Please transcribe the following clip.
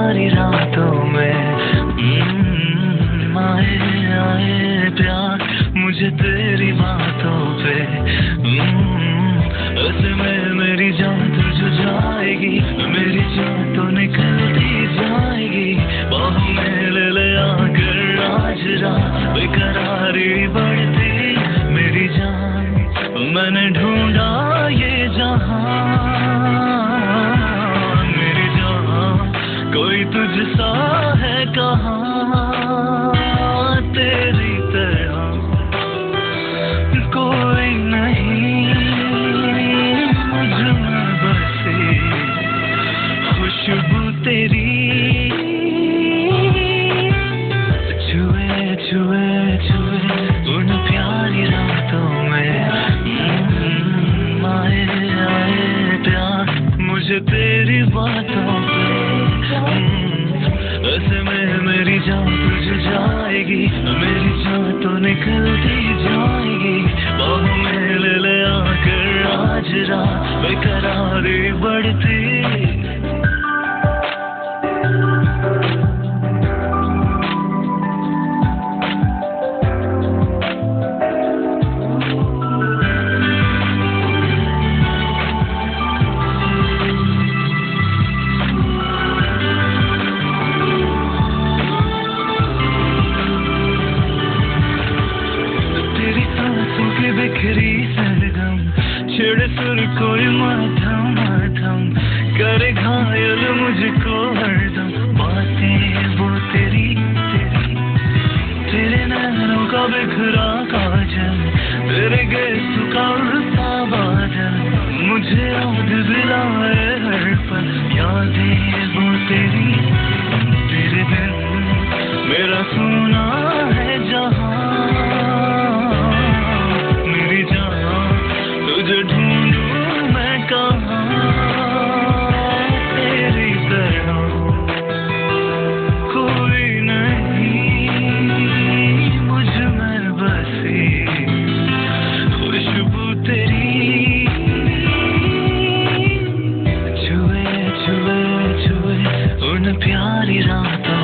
प्यारी रातों में आए आए प्यार मुझे तेरी बातों पे। ऐसे में मेरी जान तुझे जाएगी, मेरी जान तो निकलती जाएगी। बाहों में ले ले आकर आज रात बेकरारी बढ़ती मेरी जान। मैंने ढूंढा ये जहां मेरी जान, कोई तुझसा है कहाँ तेरी तरह कोई नहीं मुझ में बसी खुशबू तेरी। छुए छुए छुए उन प्यारी रातों में आए आए प्यार मुझे तेरी बातों पे। ऐसे में मेरी जान तुझे जाएगी, मेरी जान तो निकलती जाएगी। बाहों में ले ले आकर आज रात बेकरारी बढ़ती। बिखरी सरगम छेड़े सुर कोई माथम माथम करे घायल मुझको हरदम। बातें वो तेरी तेरी तेरे नैनों का बिखरा काजल, तेरे गेसों का उड़ता बादल मुझे याद दिलाए हर पल। यादें वो तेरी तेरे दिल मेरा सोना है जहां। तुझे ढूंढूं मैं कहाँ तेरी तरह कोई नहीं मुझ में बसी खुशबू तेरी। छुए छुए छुए उन प्यारी रातों